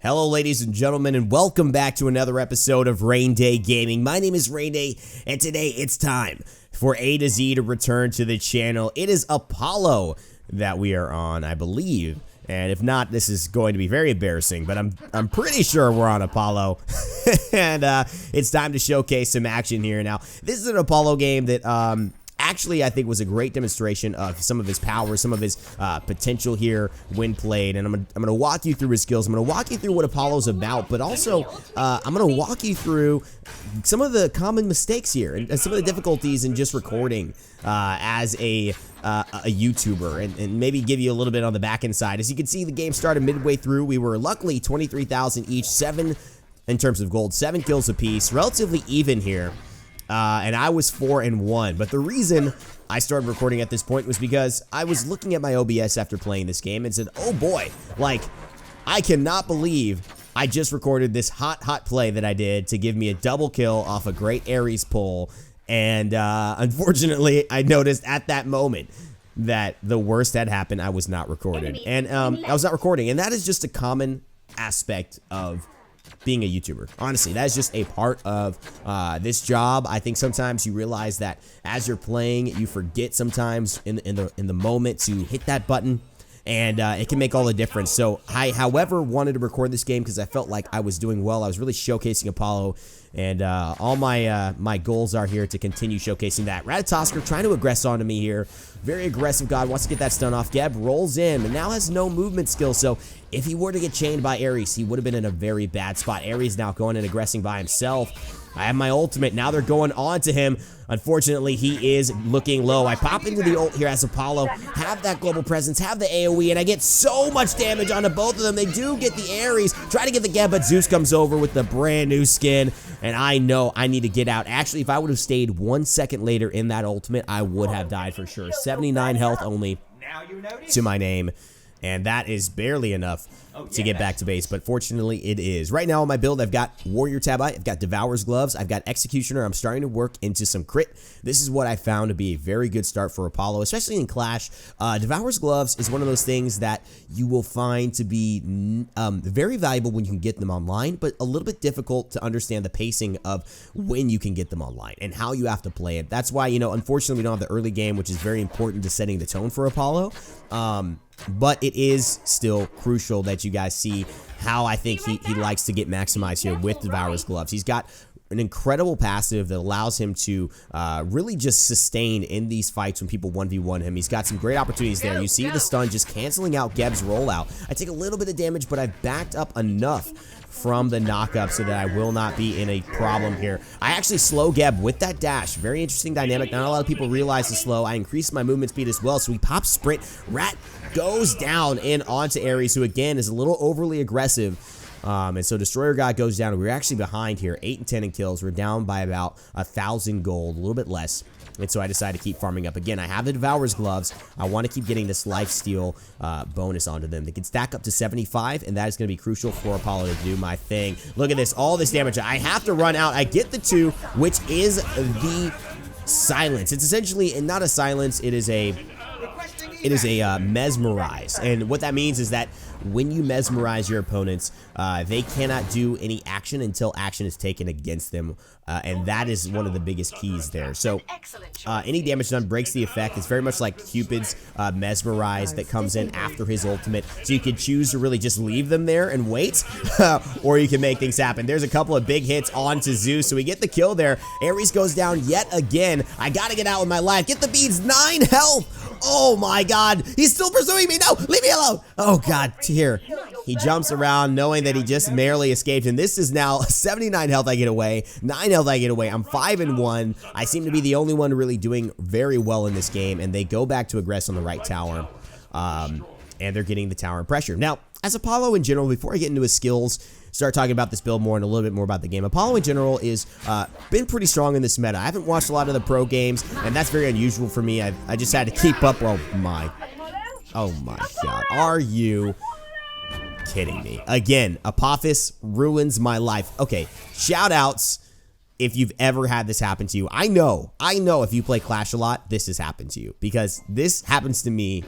Hello, ladies and gentlemen, and welcome back to another episode of Raynday Gaming. My name is Raynday, and today it's time for A to Z to return to the channel. It is Apollo that we are on, I believe, and if not, this is going to be very embarrassing, but I'm pretty sure we're on Apollo, and it's time to showcase some action here. Now, this is an Apollo game that actually, I think was a great demonstration of some of his power, some of his potential here when played. And I'm gonna walk you through his skills. I'm gonna walk you through what Apollo's about, but also I'm gonna walk you through some of the common mistakes here and some of the difficulties in just recording as a YouTuber, and maybe give you a little bit on the back end side. As you can see, the game started midway through. We were luckily 23,000 each, 7 in terms of gold, 7 kills apiece, relatively even here. And I was 4-1, but the reason I started recording at this point was because I was looking at my OBS after playing this game and said, oh boy, like, I cannot believe I just recorded this hot play that I did to give me a double kill off a great Ares pull, and unfortunately, I noticed at that moment that the worst had happened. I was not recorded, and I was not recording, and that is just a common aspect of being a YouTuber. Honestly, that is just a part of this job. I think sometimes you realize that as you're playing, you forget sometimes in the moment to hit that button, and it can make all the difference. So I, however, wanted to record this game because I felt like I was doing well. I was really showcasing Apollo, and all my goals are here to continue showcasing that. Ratatosker trying to aggress onto me here. Very aggressive god, wants to get that stun off. Geb rolls in, and now has no movement skill, so if he were to get chained by Ares, he would have been in a very bad spot. Ares now going and aggressing by himself. I have my ultimate. Now they're going on to him. Unfortunately, he is looking low. I pop into the ult here as Apollo, have that global presence, have the AoE, and I get so much damage onto both of them. They do get the Ares, try to get the Geb, but Zeus comes over with the brand new skin, and I know I need to get out. Actually, if I would have stayed 1 second later in that ultimate, I would have died for sure. 79 health only to my name. And that is barely enough to get back to base, but fortunately it is. Right now on my build, I've got Warrior Tabi, I've got Devourer's Gloves, I've got Executioner. I'm starting to work into some crit. This is what I found to be a very good start for Apollo, especially in Clash. Devourer's Gloves is one of those things that you will find to be very valuable when you can get them online, but a little bit difficult to understand the pacing of when you can get them online and how you have to play it. That's why, you know, unfortunately we don't have the early game, which is very important to setting the tone for Apollo. But it is still crucial that you guys see how I think he likes to get maximized here with Devourer's Gloves. He's got an incredible passive that allows him to really just sustain in these fights when people 1v1 him. He's got some great opportunities there. You see the stun just canceling out Geb's rollout. I take a little bit of damage, but I've backed up enough from the knockup so that I will not be in a problem here. I actually slow Geb with that dash. Very interesting dynamic. Not a lot of people realize the slow. I increased my movement speed as well, so we pop sprint. Rat goes down and onto Ares, who again is a little overly aggressive. And so Destroyer God goes down. We're actually behind here, 8 and 10 in kills. We're down by about 1,000 gold, a little bit less. And so I decided to keep farming up. Again, I have the Devourer's Gloves. I want to keep getting this lifesteal bonus onto them. They can stack up to 75, and that is going to be crucial for Apollo to do my thing. Look at this, all this damage. I have to run out. I get the 2, which is the silence. It's essentially, and not a silence, it is a mesmerize. And what that means is that when you mesmerize your opponents, they cannot do any action until action is taken against them, and that is one of the biggest keys there. So any damage done breaks the effect. It's very much like Cupid's mesmerize that comes in after his ultimate, so you can choose to really just leave them there and wait, or you can make things happen. There's a couple of big hits onto Zeus, so we get the kill there. Ares goes down yet again. I gotta get out with my life. Get the beads, 9 health. Oh my god, he's still pursuing me. No, leave me alone. Oh god, here. He jumps around knowing that he just narrowly escaped, and this is now 79 health I get away, 9 health I get away. I'm 5-1. I seem to be the only one really doing very well in this game, and they go back to aggress on the right tower, and they're getting the tower and pressure. Now, as Apollo in general, before I get into his skills, start talking about this build more and a little bit more about the game. Apollo in general is been pretty strong in this meta. I haven't watched a lot of the pro games, and that's very unusual for me. I just had to keep up. Oh my god, are you kidding me? Again, Apophis ruins my life. Okay, shout outs if you've ever had this happen to you. I know if you play Clash a lot, this has happened to you, because this happens to me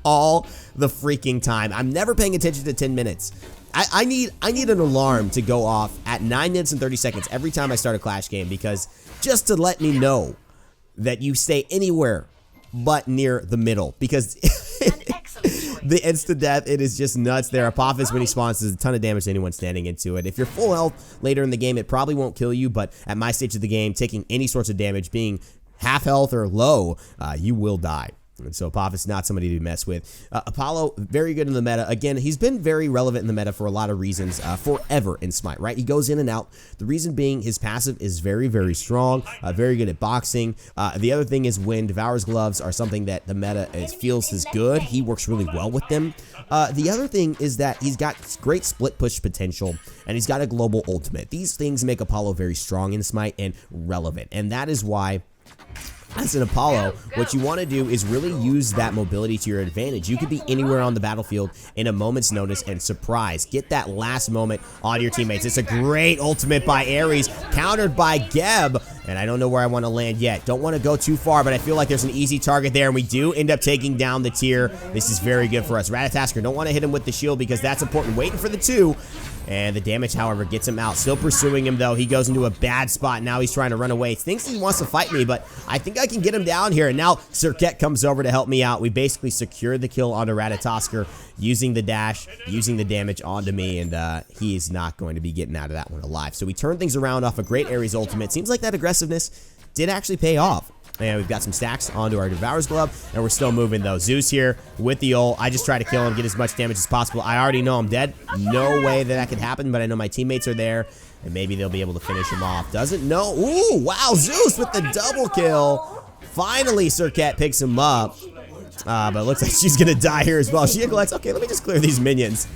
all the freaking time. I'm never paying attention to 10 minutes. I need an alarm to go off at 9 minutes and 30 seconds every time I start a Clash game, because just to let me know that you stay anywhere but near the middle, because the instant death, it is just nuts there. Apophis, when he spawns, does a ton of damage to anyone standing into it. If you're full health later in the game, it probably won't kill you, but at my stage of the game, taking any sorts of damage, being half health or low, you will die. And so Apophis is not somebody to mess with. Apollo, very good in the meta. Again, he's been very relevant in the meta for a lot of reasons, forever in Smite, right? He goes in and out. The reason being his passive is very, very strong, very good at boxing. The other thing is when Devourer's gloves are something that the meta feels is good, he works really well with them. The other thing is that he's got great split push potential, and he's got a global ultimate. These things make Apollo very strong in Smite and relevant, and that is why, as an Apollo, what you want to do is really use that mobility to your advantage. You could be anywhere on the battlefield in a moment's notice and surprise. Get that last moment on your teammates. It's a great ultimate by RAYNz, countered by Geb, and I don't know where I want to land yet. Don't want to go too far, but I feel like there's an easy target there, and we do end up taking down the tier. This is very good for us. Ratatasker, don't want to hit him with the shield because that's important. Waiting for the 2. And the damage, however, gets him out. Still pursuing him, though. He goes into a bad spot. Now he's trying to run away. Thinks he wants to fight me, but I think I can get him down here. And now Serket comes over to help me out. We basically secured the kill onto Ratatasker using the dash, using the damage onto me, and he is not going to be getting out of that one alive. So we turned things around off a great RAYNz ultimate. Seems like that aggressiveness did actually pay off. And we've got some stacks onto our Devourer's Glove, and we're still moving, though. Zeus here with the ult. I just try to kill him, get as much damage as possible. I already know I'm dead. No way that could happen, but I know my teammates are there, and maybe they'll be able to finish him off. Doesn't know. Ooh, wow, Zeus with the double kill. Finally, Serket picks him up, but it looks like she's going to die here as well. She neglects, okay, let me just clear these minions,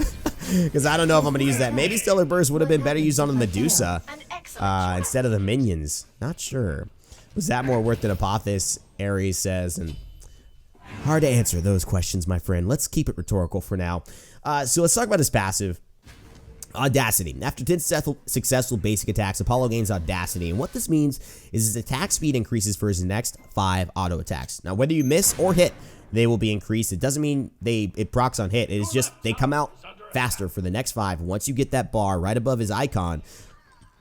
because I don't know if I'm going to use that. Maybe Stellar Burst would have been better used on the Medusa instead of the minions. Not sure. Was that more worth than Apophis, RAYNz says, and hard to answer those questions, my friend. Let's keep it rhetorical for now. So let's talk about his passive. Audacity. After 10 successful basic attacks, Apollo gains Audacity, and what this means is his attack speed increases for his next 5 auto attacks. Now, whether you miss or hit, they will be increased. It doesn't mean it procs on hit. It is just they come out faster for the next 5 once you get that bar right above his icon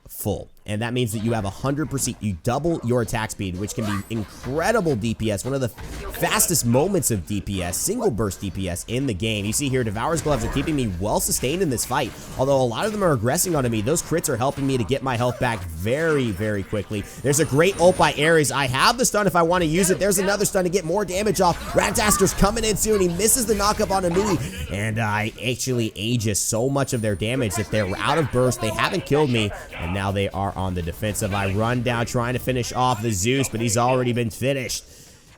full. And that means that you have 100%, you double your attack speed, which can be incredible DPS, one of the fastest moments of DPS, single burst DPS in the game. You see here, Devourer's Gloves are keeping me well sustained in this fight, although a lot of them are aggressing onto me. Those crits are helping me to get my health back very, very quickly. There's a great ult by RAYNz. I have the stun if I want to use it. There's another stun to get more damage off. Rattasker's coming in soon. He misses the knockup onto me, and I actually aegis so much of their damage that they're out of burst. They haven't killed me, and now they are on the defensive. I run down trying to finish off the Zeus, but he's already been finished.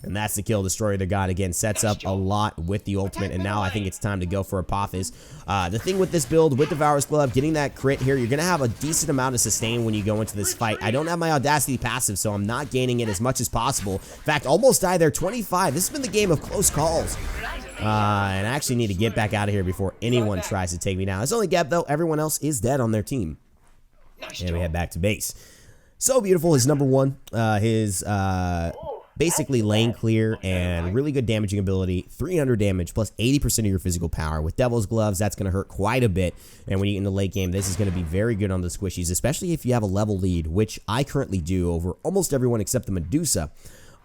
And that's the kill. Destroyer the God again sets up a lot with the ultimate, and now I think it's time to go for Apophis. The thing with this build, with Devourer's Glove, getting that crit here, you're going to have a decent amount of sustain when you go into this fight. I don't have my Audacity passive, so I'm not gaining it as much as possible. In fact, almost died there, 25. This has been the game of close calls. And I actually need to get back out of here before anyone tries to take me down. It's only Geb, though. Everyone else is dead on their team. And we head back to base. So beautiful. His number 1, his basically lane clear and really good damaging ability. 300 damage plus 80% of your physical power. With Devil's Gloves, that's going to hurt quite a bit. And when you get in the late game, this is going to be very good on the squishies, especially if you have a level lead, which I currently do over almost everyone except the Medusa.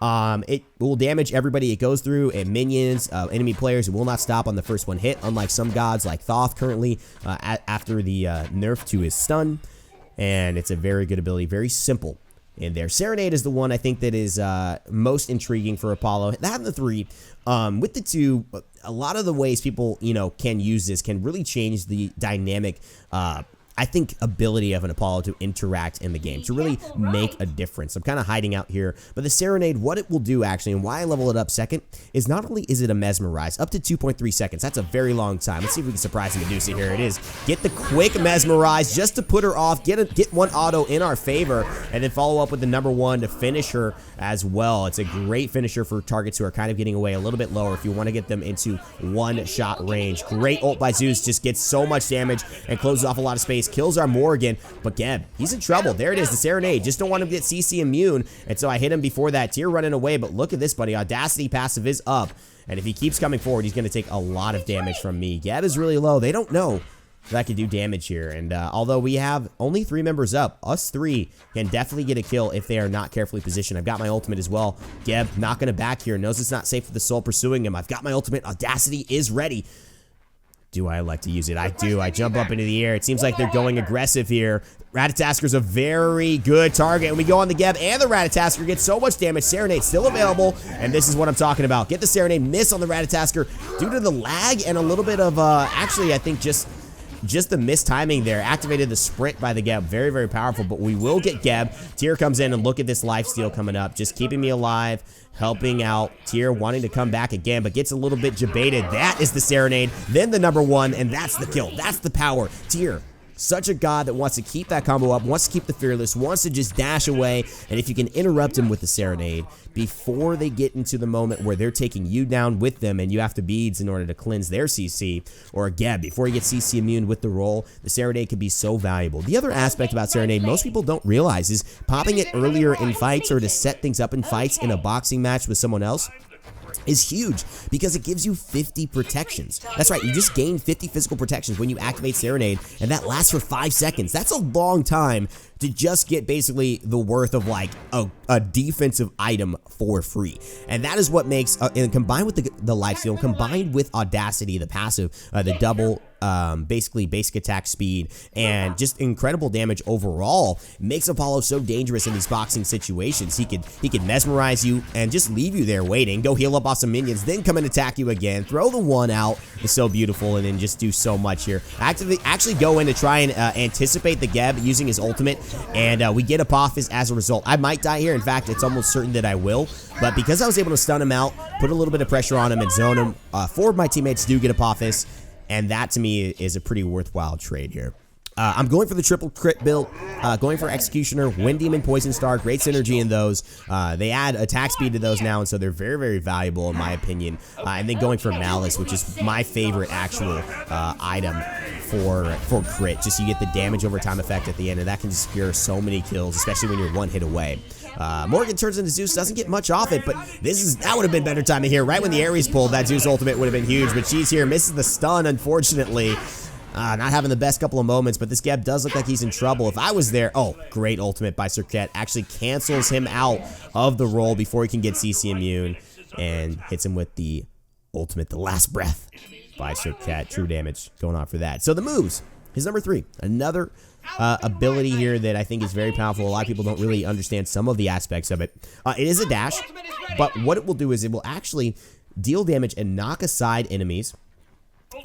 It will damage everybody it goes through, and minions, enemy players. It will not stop on the first one hit, unlike some gods like Thoth currently after the nerf to his stun. And it's a very good ability, very simple in there. Serenade is the one I think that is most intriguing for Apollo. That and the 3, with the 2, a lot of the ways people, can use this can really change the dynamic, I think, ability of an Apollo to interact in the game, to really make a difference. I'm kind of hiding out here, but the Serenade, what it will do actually, and why I level it up second, is not only is it a Mesmerize, up to 2.3 seconds. That's a very long time. Let's see if we can surprise Medusa. Here it is. Get the quick Mesmerize just to put her off, get one auto in our favor, and then follow up with the number 1 to finish her as well. It's a great finisher for targets who are kind of getting away a little bit lower if you want to get them into one-shot range. Great ult by Zeus, just gets so much damage and closes off a lot of space. base, kills our Morgan, but Geb, he's in trouble. There it is, the Serenade. Just don't want him to get CC immune, and so I hit him before that. Tier running away, but look at this, buddy. Audacity passive is up, and if he keeps coming forward, he's going to take a lot of damage from me. Geb is really low. They don't know that I can do damage here, and although we have only 3 members up, us 3 can definitely get a kill if they are not carefully positioned. I've got my ultimate as well. Geb not going to back here, knows it's not safe for the soul pursuing him. I've got my ultimate. Audacity is ready. Do I like to use it? I do. I jump up into the air. It seems like they're going aggressive here. Rattatasker's a very good target, and we go on the Geb, and the Rattatasker gets so much damage. Serenade still available, and this is what I'm talking about. Get the Serenade, miss on the Rattatasker due to the lag and a little bit of, actually, I think just the mistiming there. Activated the sprint by the Geb. Very, very powerful, but we will get Geb. Tier comes in, and look at this lifesteal coming up. Just keeping me alive, helping out. Tier wanting to come back again, but gets a little bit jebaited. That is the Serenade, then the #1, and that's the kill. That's the power. Tier, such a god that wants to keep that combo up, wants to keep the Fearless, wants to just dash away, and if you can interrupt him with the Serenade before they get into the moment where they're taking you down with them and you have to beads in order to cleanse their CC, or Geb, before you get CC immune with the roll, the Serenade can be so valuable. The other aspect about Serenade most people don't realize is popping it earlier in fights or to set things up in fights in a boxing match with someone else is huge because it gives you 50 protections. That's right, you just gain 50 physical protections when you activate Serenade, and that lasts for 5 seconds. That's a long time to just get basically the worth of like a defensive item for free. And that is what makes, and combined with the lifesteal, combined with Audacity, the passive, the double, basically basic attack speed, and just incredible damage overall, makes Apollo so dangerous in these boxing situations. He could mesmerize you and just leave you there waiting, go heal up off some minions, then come and attack you again, throw the 1 out. It's so beautiful, and then just do so much here. Actually go in to try and anticipate the Geb using his ultimate, and we get Apophis as a result. I might die here. In fact, it's almost certain that I will, but because I was able to stun him out, put a little bit of pressure on him and zone him, 4 of my teammates do get Apophis, and that to me is a pretty worthwhile trade here. I'm going for the triple crit build, going for Executioner, Wind Demon, Poison Star, great synergy in those. They add attack speed to those now, and so they're very, very valuable in my opinion. And then going for Malice, which is my favorite actual item for crit. Just you get the damage over time effect at the end, and that can secure so many kills, especially when you're 1 hit away. Morgan turns into Zeus, doesn't get much off it, but that would have been better timing here. Right when the Ares pulled, that Zeus ultimate would have been huge, but she's here, misses the stun, unfortunately. Not having the best couple of moments, but this Geb does look like he's in trouble. If I was there, oh, great ultimate by Cirquette. Actually cancels him out of the roll before he can get CC immune, and hits him with the ultimate, the last breath by Cirquette. True damage going on for that. So the moves, his #3, another ability here that I think is very powerful. A lot of people don't really understand some of the aspects of it. It is a dash, but what it will do is it will actually deal damage and knock aside enemies,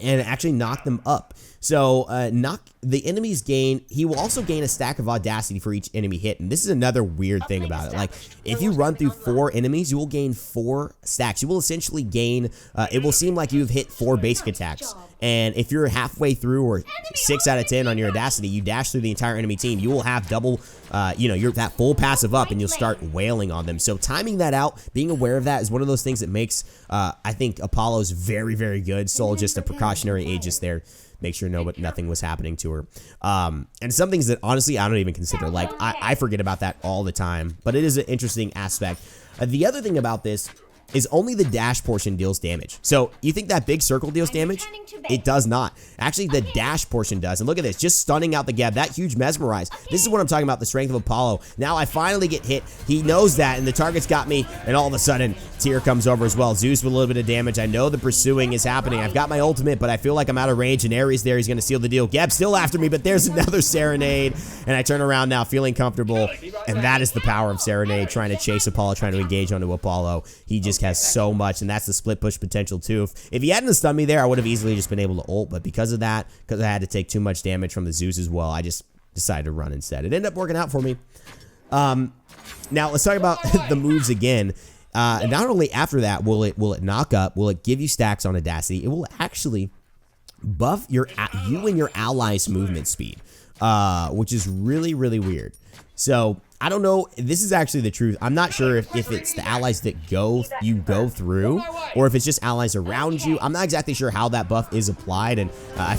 and actually knock them up. So knock the enemies gain, he will also gain a stack of Audacity for each enemy hit, and this is another weird thing about it. Like, if you run through 4 enemies, you will gain 4 stacks. You will essentially gain, it will seem like you've hit 4 basic attacks, and if you're halfway through or 6 out of 10 on your Audacity, you dash through the entire enemy team, you will have double, you're that full passive up, and you'll start wailing on them. So timing that out, being aware of that is one of those things that makes, I think, Apollo's very, very good. Soul just a precautionary Aegis there. Make sure nothing was happening to her. And some things that, honestly, I don't even consider. Like, I forget about that all the time. But it is an interesting aspect. The other thing about this is only the dash portion deals damage. So, you think that big circle deals damage? It does not. Actually, the dash portion does. And look at this, just stunning out the Geb. That huge mesmerize. This is what I'm talking about, the strength of Apollo. Now I finally get hit. He knows that, and the target's got me, and all of a sudden, Tier comes over as well. Zeus with a little bit of damage. I know the pursuing is happening. I've got my ultimate, but I feel like I'm out of range, and Ares there. He's going to seal the deal. Geb still after me, but there's another Serenade, and I turn around now feeling comfortable, and that is the power of Serenade, trying to chase Apollo, trying to engage onto Apollo. He just has so much, and that's the split push potential too. If he hadn't stunned me there, I would have easily just been able to ult, but because of that, because I had to take too much damage from the Zeus as well, I just decided to run instead. It ended up working out for me. Now let's talk about the moves again. Not only after that will it knock up, will it give you stacks on Audacity, it will actually buff you and your allies' movement speed. which is really, really weird. So I don't know. This is actually the truth. I'm not sure if it's the allies that you go through, or if it's just allies around you. I'm not exactly sure how that buff is applied, and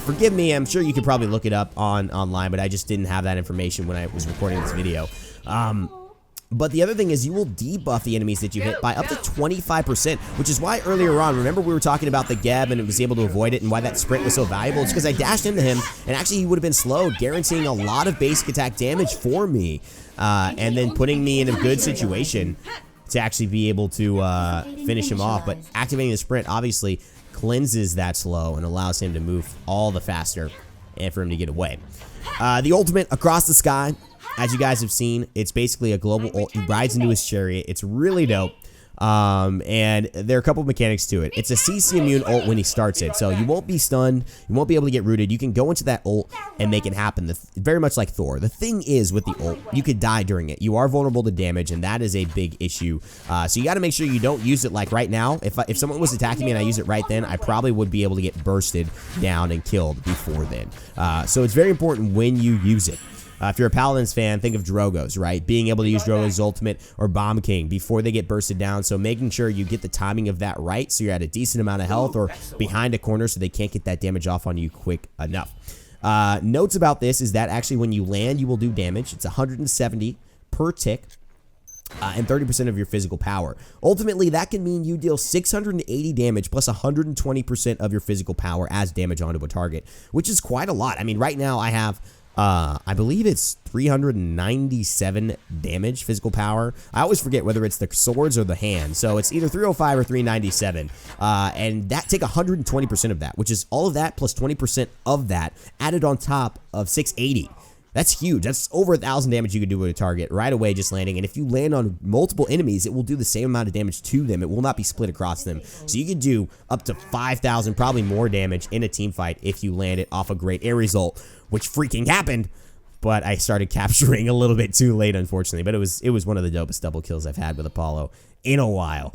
forgive me. I'm sure you could probably look it up online, but I just didn't have that information when I was recording this video. But the other thing is you will debuff the enemies that you hit by up to 25%, which is why earlier on, remember we were talking about the Geb and it was able to avoid it and why that sprint was so valuable? It's because I dashed into him and actually he would have been slowed, guaranteeing a lot of basic attack damage for me, and then putting me in a good situation to actually be able to finish him off. But activating the sprint obviously cleanses that slow and allows him to move all the faster and for him to get away. The ultimate across the sky, as you guys have seen, it's basically a global ult. He rides into his chariot. It's really dope. And there are a couple of mechanics to it. It's a CC immune ult when he starts it, so you won't be stunned. You won't be able to get rooted. You can go into that ult and make it happen. Very much like Thor. The thing is with the ult, you could die during it. You are vulnerable to damage, and that is a big issue. So you got to make sure you don't use it like right now. If someone was attacking me and I use it right then, I probably would be able to get bursted down and killed before then. So it's very important when you use it. If you're a Paladins fan, think of Drogo's, right? Being able to use Drogo's ultimate or Bomb King before they get bursted down. So making sure you get the timing of that right so you're at a decent amount of health or behind a corner so they can't get that damage off on you quick enough. Notes about this is that actually when you land, you will do damage. It's 170 per tick. And 30% of your physical power. Ultimately, that can mean you deal 680 damage plus 120% of your physical power as damage onto a target, which is quite a lot. I mean, right now I have... I believe it's 397 damage physical power. I always forget whether it's the swords or the hand. So it's either 305 or 397. And that take 120% of that, which is all of that plus 20% of that added on top of 680. That's huge. That's over 1,000 damage you can do with a target right away just landing. And if you land on multiple enemies, it will do the same amount of damage to them. It will not be split across them. So you can do up to 5,000, probably more damage in a team fight if you land it off a great air result, which freaking happened. But I started capturing a little bit too late, unfortunately. But it was one of the dopest double kills I've had with Apollo in a while.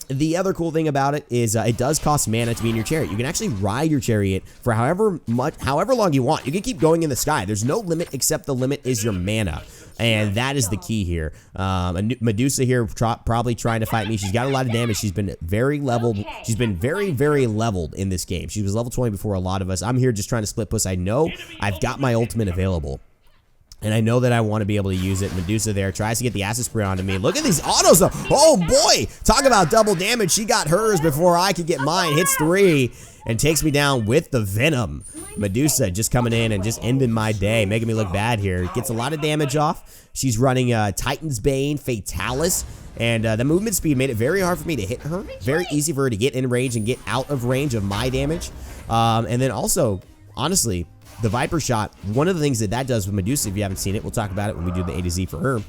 The other cool thing about it is it does cost mana to be in your chariot. You can actually ride your chariot for however long you want. You can keep going in the sky. There's no limit except the limit is your mana. And that is the key here. Medusa here probably trying to fight me. She's got a lot of damage. She's been very leveled. She's been very, very leveled in this game. She was level 20 before a lot of us. I'm here just trying to split puss. I know I've got my ultimate available. And I know that I want to be able to use it. Medusa there tries to get the acid spray onto me. Look at these autos though. Oh boy, talk about double damage. She got hers before I could get mine. Hits 3 and takes me down with the venom. Medusa just coming in and just ending my day, making me look bad here. Gets a lot of damage off. She's running Titan's Bane, Fatalis, and the movement speed made it very hard for me to hit her. Very easy for her to get in range and get out of range of my damage. And then also, honestly, the Viper Shot, one of the things that does with Medusa, if you haven't seen it, we'll talk about it when we do the A to Z for her,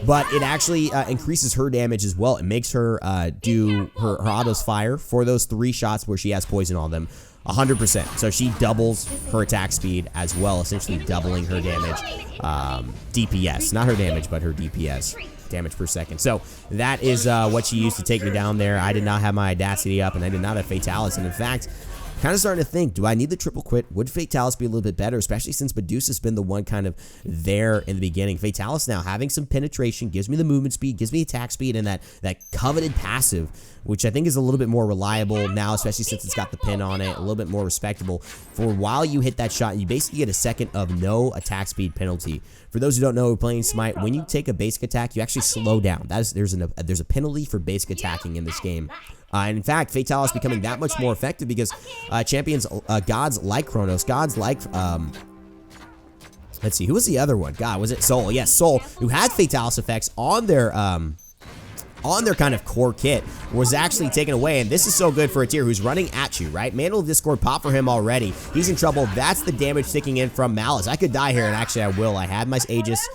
but it actually increases her damage as well. It makes her do her autos fire for those 3 shots where she has poison on them 100%. So she doubles her attack speed as well, essentially doubling her damage. DPS, not her damage, but her DPS. Damage per second. So that is what she used to take me down there. I did not have my Audacity up, and I did not have Fatalis. And in fact, kind of starting to think, do I need the triple quit? Would Fatalis be a little bit better, especially since Medusa's been the one kind of there in the beginning? Fatalis now having some penetration, gives me the movement speed, gives me attack speed, and that coveted passive, which I think is a little bit more reliable now, especially since it's got the pin on it, a little bit more respectable. For while you hit that shot, you basically get a second of no attack speed penalty. For those who don't know, playing Smite, when you take a basic attack, you actually slow down. There's a penalty for basic attacking in this game. And in fact, Fatalis becoming that much more effective because champions, gods like Kronos, gods like, let's see, who was the other one? God, was it Soul? Yes, Soul, who had Fatalis effects on their kind of core kit, was actually taken away. And this is so good for a tier who's running at you, right? Mantle of Discord pop for him already. He's in trouble. That's the damage sticking in from Malice. I could die here, and actually I will. I had my Aegis,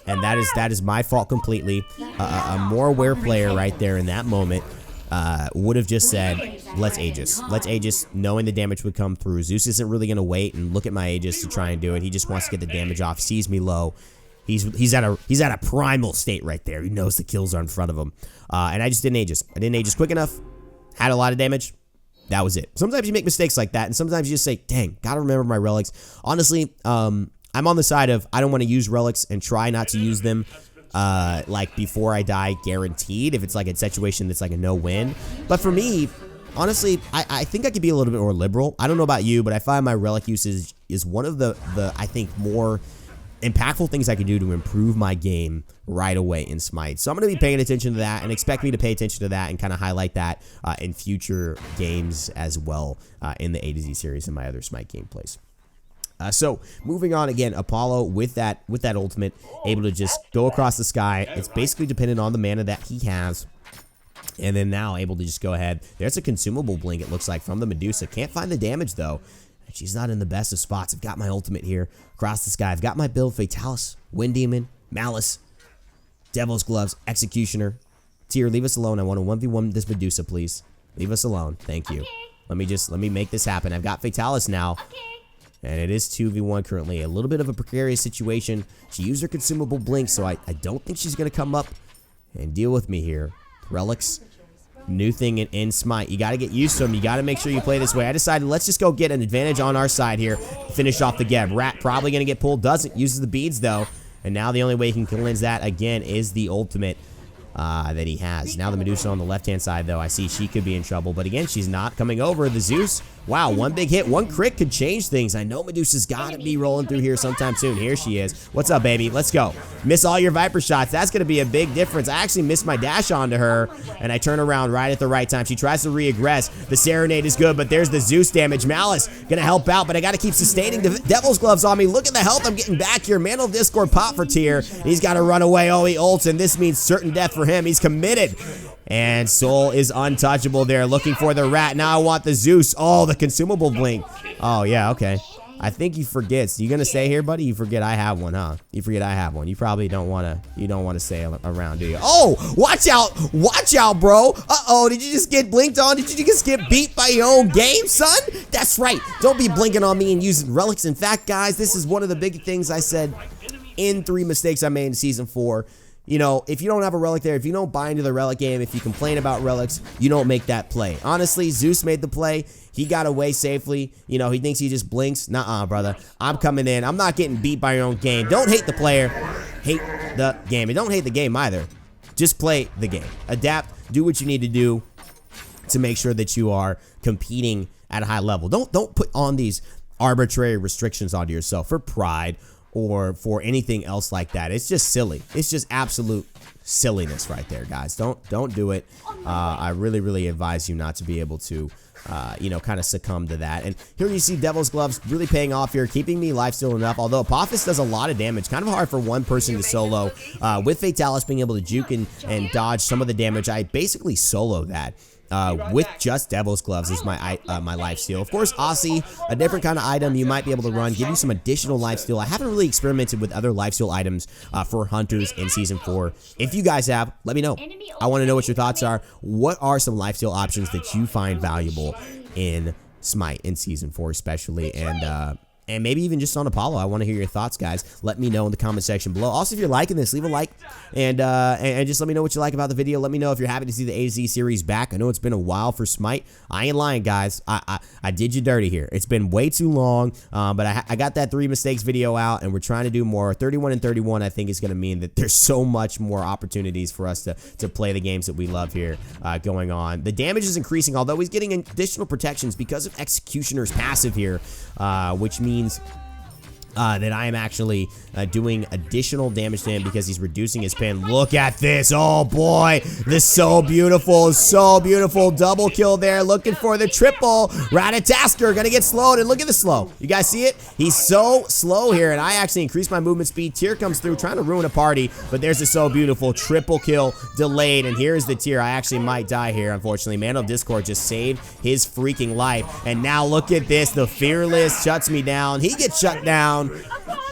and that is my fault completely. A more aware player right there in that moment would have just said, let's Aegis. Let's Aegis, knowing the damage would come through. Zeus isn't really going to wait and look at my Aegis to try and do it. He just wants to get the damage off, sees me low. He's at a primal state right there. He knows the kills are in front of him. And I just didn't Aegis. I didn't Aegis quick enough. Had a lot of damage. that was it. Sometimes you make mistakes like that, and sometimes you just say, dang, gotta remember my relics. Honestly, I'm on the side of I don't want to use relics and try not to use them like before I die guaranteed if it's like a situation that's like a no-win. But for me, honestly, I think I could be a little bit more liberal. I don't know about you, but I find my relic usage is one of the I think more impactful things I can do to improve my game right away in Smite. So I'm going to be paying attention to that, and expect me to pay attention to that and kind of highlight that in future games as well in the A to Z series and my other Smite gameplays. So moving on again, Apollo with that ultimate, able to just go across the sky. It's basically dependent on the mana that he has. And then now able to just go ahead. There's a consumable blink, it looks like, from the Medusa. Can't find the damage, though. She's not in the best of spots. I've got my ultimate here across the sky. I've got my build: Fatalis, Wind Demon, Malice, Devil's Gloves, Executioner. Tier, leave us alone. I want to 1v1 this Medusa, please. Leave us alone. Thank you. Let me make this happen. I've got Fatalis now. And it is 2v1 currently. A little bit of a precarious situation. She used her consumable blink, so I don't think she's going to come up and deal with me here. Relics. New thing in Smite. You got to get used to them. You got to make sure you play this way. I decided let's just go get an advantage on our side here. Finish off the Geb. Rat probably going to get pulled. Doesn't. Uses the beads, though. And now the only way he can cleanse that, again, is the ultimate that he has. Now the Medusa on the left-hand side, though. I see she could be in trouble. But again, she's not coming over. The Zeus. Wow, one big hit, one crit could change things. I know Medusa's got to be rolling through here sometime soon. Here she is. What's up, baby? Let's go. Miss all your Viper shots. That's going to be a big difference. I actually missed my dash onto her, and I turn around right at the right time. She tries to re-aggress. The Serenade is good, but there's the Zeus damage. Malice going to help out, but I got to keep sustaining the Devil's Gloves on me. Look at the health I'm getting back here. Mantle of Discord pop for Tier. He's got to run away. Oh, he ults, and this means certain death for him. He's committed. And Soul is untouchable there, looking for the rat. Now I want the Zeus. Oh, the consumable blink. Oh, yeah, okay. I think he forgets. You gonna stay here, buddy? You forget I have one, huh? You forget I have one. You probably don't wanna. You don't wanna stay around, do you? Oh, watch out! Watch out, bro! Uh-oh, did you just get blinked on? Did you just get beat by your own game, son? That's right. Don't be blinking on me and using relics. In fact, guys, this is one of the big things I said in 3 mistakes I made in Season 4. You know, if you don't have a relic there, if you don't buy into the relic game, if you complain about relics, you don't make that play. Honestly, Zeus made the play. He got away safely. You know, he thinks he just blinks. Nuh-uh, brother. I'm coming in. I'm not getting beat by your own game. Don't hate the player. Hate the game. And don't hate the game either. Just play the game. Adapt. Do what you need to do to make sure that you are competing at a high level. Don't put on these arbitrary restrictions onto yourself for pride or for anything else like that. It's just silly. It's just absolute silliness right there, guys. Don't do it. I really advise you not to be able to you know, kind of succumb to that. And here you see Devil's Gloves really paying off here, keeping me lifesteal enough. Although Apophis does a lot of damage, kind of hard for one person to solo. With Fatalis being able to juke and dodge some of the damage, I basically solo that. With just Devil's Gloves as my my lifesteal. Of course, Aussie, a different kind of item you might be able to run, give you some additional lifesteal. I haven't really experimented with other lifesteal items for hunters in Season 4. If you guys have, let me know. I want to know what your thoughts are. What are some lifesteal options that you find valuable in Smite in Season 4 especially, and maybe even just on Apollo? I want to hear your thoughts, guys. Let me know in the comment section below. Also, if you're liking this, leave a like, and just let me know what you like about the video. Let me know if you're happy to see the A to Z series back. I know it's been a while for Smite. I ain't lying, guys. I did you dirty here. It's been way too long, but I got that 3 mistakes video out, and we're trying to do more. 31 and 31, I think, is going to mean that there's so much more opportunities for us to play the games that we love here going on. The damage is increasing, although he's getting additional protections because of Executioner's passive here, which means that I am actually doing additional damage to him because he's reducing his pin. Look at this. Oh, boy. This is so beautiful. So beautiful. Double kill there. Looking for the triple. Ratatasker going to get slowed. And look at the slow. You guys see it? He's so slow here, and I actually increased my movement speed. Tier comes through trying to ruin a party, but there's the so beautiful triple kill delayed, and here's the Tier. I actually might die here, unfortunately. Mantle of Discord just saved his freaking life, and now look at this. The Fearless shuts me down. He gets shut down.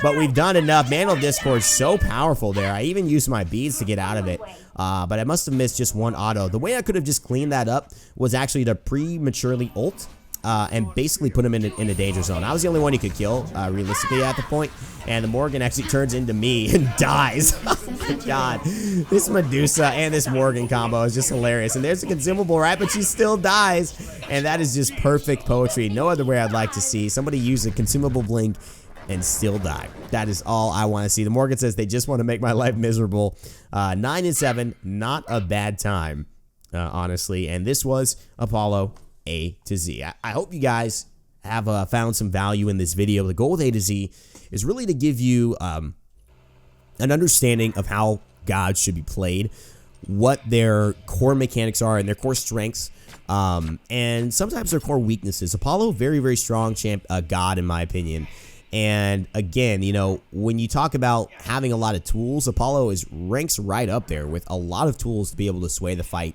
But we've done enough. Mantle of Discord so powerful there. I even used my beads to get out of it. But I must have missed just one auto. The way I could have just cleaned that up was actually to prematurely ult. and basically put him in a danger zone. I was the only one he could kill, realistically, at the point. And the Morgan actually turns into me and dies. Oh my god. This Medusa and this Morgan combo is just hilarious. And there's a consumable, right? But she still dies. And that is just perfect poetry. No other way I'd like to see somebody use a consumable blink and still die. That is all I want to see. The Morgan says they just want to make my life miserable. 9 and 7, not a bad time, honestly. And this was Apollo A to Z. I hope you guys have found some value in this video. The goal with A to Z is really to give you an understanding of how gods should be played, what their core mechanics are and their core strengths, and sometimes their core weaknesses. Apollo, very, very strong god in my opinion. And again, you know, when you talk about having a lot of tools, Apollo ranks right up there with a lot of tools to be able to sway the fight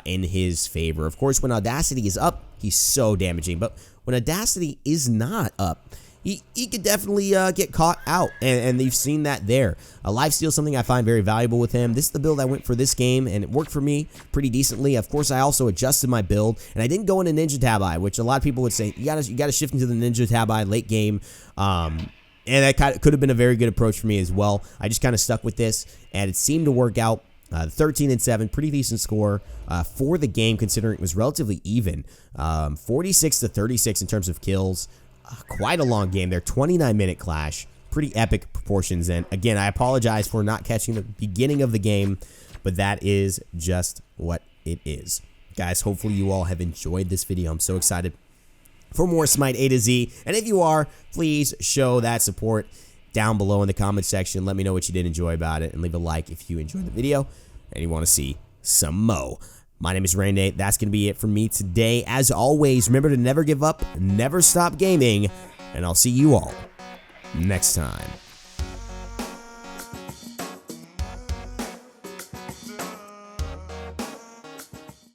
in his favor. Of course, when Audacity is up, he's so damaging. But when Audacity is not up, he could definitely get caught out, and you've seen that there. Lifesteal is something I find very valuable with him. This is the build I went for this game, and it worked for me pretty decently. Of course, I also adjusted my build, and I didn't go into Ninja Tabi, which a lot of people would say you gotta shift into the Ninja Tabi late game. And that could have been a very good approach for me as well. I just kind of stuck with this, and it seemed to work out. 13 and 7, pretty decent score for the game, considering it was relatively even. 46 to 36 in terms of kills. Quite a long game there. 29-minute clash. Pretty epic proportions. And again, I apologize for not catching the beginning of the game, but that is just what it is. Guys, hopefully you all have enjoyed this video. I'm so excited for more Smite A to Z. And if you are, please show that support down below in the comment section. Let me know what you did enjoy about it, and leave a like if you enjoyed the video and you want to see some mo. My name is Raynday. That's going to be it for me today. As always, remember to never give up, never stop gaming, and I'll see you all next time.